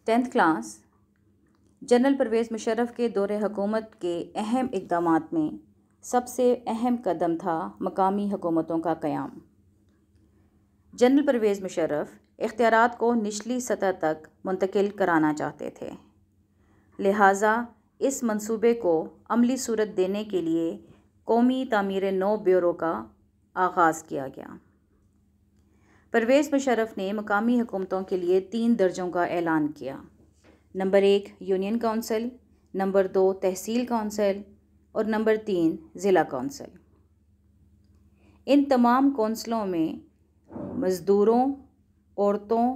10th class. General Parvez Musharraf के दौरे हुकूमत के अहम इक़दामात में सबसे अहम कदम था मकामी हुकूमतों का क़याम। जनरल परवेज़ मुशर्रफ इख्तियारात को निचली सतह तक मुंतकिल कराना चाहते थे, लिहाजा इस मंसूबे को अमली सूरत देने के लिए कौमी तामीर नौ ब्यूरो का आगाज़ किया गया। परवेज़ मुशर्रफ ने मकामी हुकूमतों के लिए 3 दर्जों का ऐलान किया। नंबर 1 यूनियन काउंसिल, नंबर 2 तहसील काउंसिल और नंबर 3 ज़िला काउंसिल। इन तमाम कौंसलों में मज़दूरों, औरतों,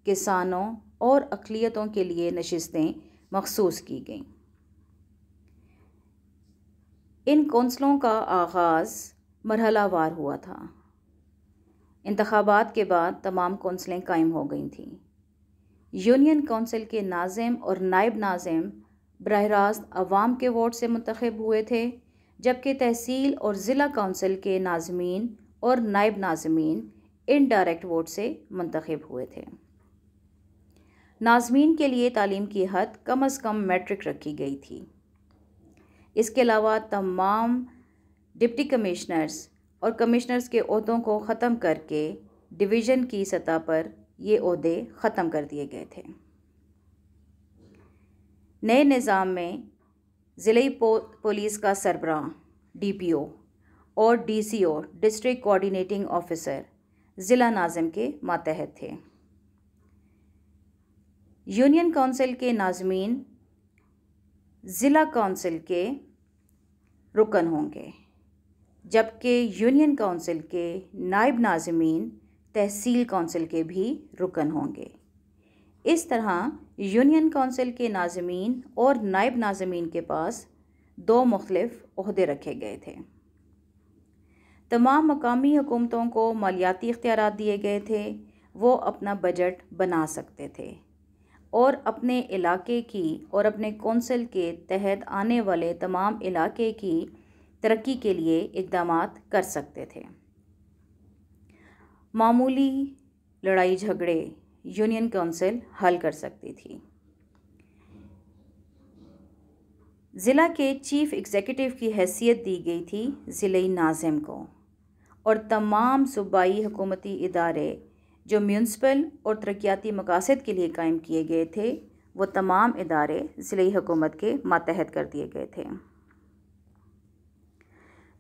किसानों और अक़लियतों के लिए नशिस्तें मखसूस की गईं। इन कौंसलों का आगाज़ मरहलावार हुआ था। इंतखाबात के बाद तमाम कौंसलें कायम हो गई थीं। यूनियन काउंसिल के नाज़िम और नायब नाज़िम बराह रास्त अवाम के वोट से मुंतखब हुए थे, जबकि तहसील और ज़िला काउंसिल के नाज़मीन और नायब नाज़मीन इनडायरेक्ट वोट से मुंतखब हुए थे। नाज़मीन के लिए तालीम की हद कम अज़ कम मैट्रिक रखी गई थी। इसके अलावा तमाम डिप्टी कमिश्नर्स और कमिश्नर्स के ओहदों को ख़त्म करके डिवीज़न की सतह पर ये ओहदे ख़त्म कर दिए गए थे। नए निज़ाम में ज़िले पुलिस का सरबराह DPO और DCO डिस्ट्रिक्ट कोऑर्डिनेटिंग ऑफिसर ज़िला नाज़िम के मातहत थे। यूनियन काउंसिल के नाज़मीन ज़िला काउंसिल के रुकन होंगे, जबकि यूनियन काउंसिल के नायब नाज़मीन तहसील काउंसिल के भी रुकन होंगे। इस तरह यूनियन काउंसिल के नाज़मीन और नायब नाज़मीन के पास 2 मुख्तलिफ ओहदे रखे गए थे। तमाम मकामी हुकूमतों को मालियाती इख्तियारात दिए गए थे। वो अपना बजट बना सकते थे और अपने इलाके की और अपने कौंसिल के तहत आने वाले तमाम इलाके की तरक्की के लिए इक़दामात कर सकते थे। मामूली लड़ाई झगड़े यूनियन काउंसिल हल कर सकती थी। ज़िला के चीफ़ एग्ज़ीक्यूटिव की हैसियत दी गई थी ज़िले नाज़िम को, और तमाम सूबाई हुकूमती इदारे जो म्यूनसिपल और तरक्याती मकासद के लिए कायम किए गए थे, वो तमाम इदारे ज़िले हुकूमत के मातहत कर दिए गए थे।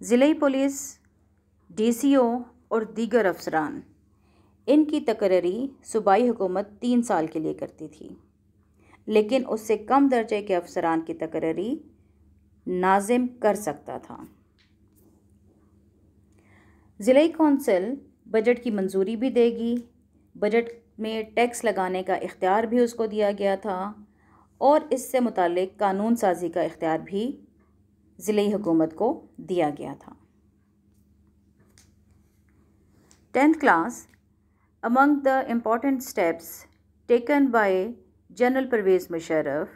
ज़िले पुलिस, DCO और दीगर अफसरान, इनकी तकर्री सूबाई हुकूमत 3 साल के लिए करती थी, लेकिन उससे कम दर्जे के अफसरान की तकर्री नाज़िम कर सकता था। ज़िले कौंसिल बजट की मंजूरी भी देगी। बजट में टैक्स लगाने का इख्तियार भी उसको दिया गया था और इससे मुतालिक कानून साजी का इख्तियार भी ज़िले हुकूमत को दिया गया था। 10th class, among the important steps taken by General Pervez Musharraf,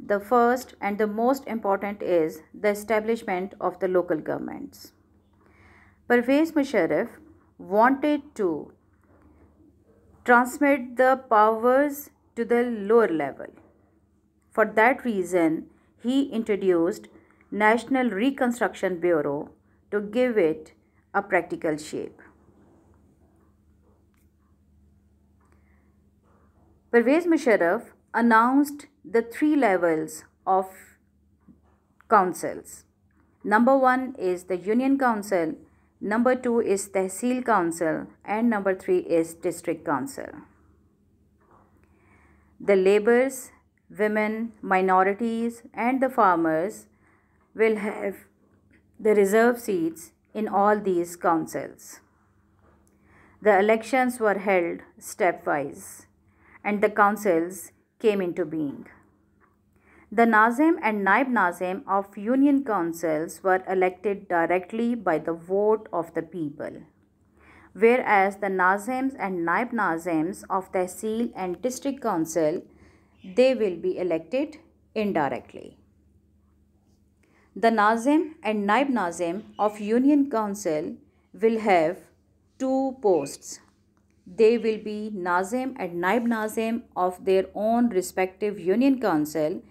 the first and the most important is the establishment of the local governments. Pervez Musharraf wanted to transmit the powers to the lower level. For that reason, he introduced National Reconstruction Bureau to give it a practical shape. Pervez Musharraf announced the 3 levels of councils. Number 1 is the Union Council, number 2 is Tehsil Council, and number 3 is District Council. The labourers, women, minorities, and the farmers will have the reserve seats in all these councils. The elections were held stepwise, and the councils came into being. The Nazim and Naib Nazim of union councils were elected directly by the vote of the people, whereas the Nazims and Naib Nazims of Tehsil and District Council, they will be elected indirectly. The Nazim and Naib Nazim of Union Council will have 2 posts. they will be Nazim and Naib Nazim of their own respective union council,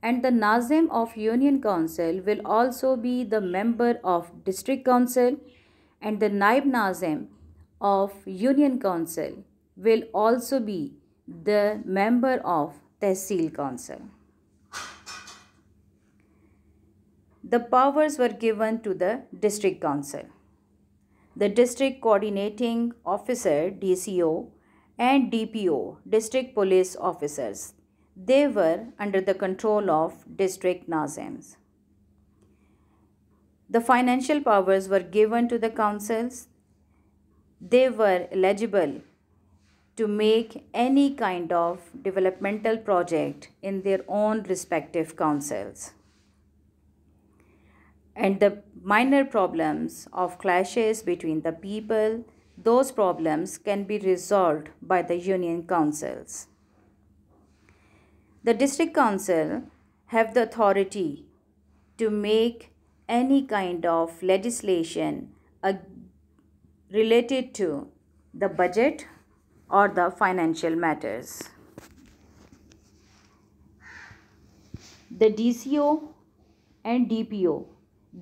and the Nazim of union council will also be the member of district council, and the Naib Nazim of union council will also be the member of Tehsil council. The powers were given to the district council. The district coordinating officer DCO and DPO, district police officers, they were under the control of district Nazims. The financial powers were given to the councils. They were eligible to make any kind of developmental project in their own respective councils. And the minor problems of clashes between the people, those problems can be resolved by the union councils. The district council have the authority to make any kind of legislation related to the budget or the financial matters. The DCO and DPO,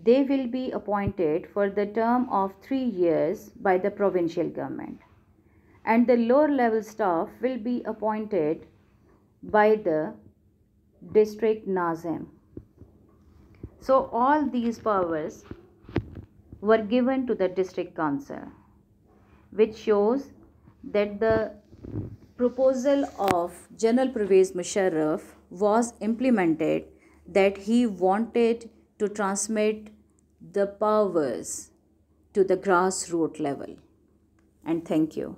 they will be appointed for the term of 3 years by the provincial government, and the lower level staff will be appointed by the district Nazim. So all these powers were given to the district council, which shows that the proposal of General Pervez Musharraf was implemented, that he wanted to transmit the powers to the grassroots level. And thank you.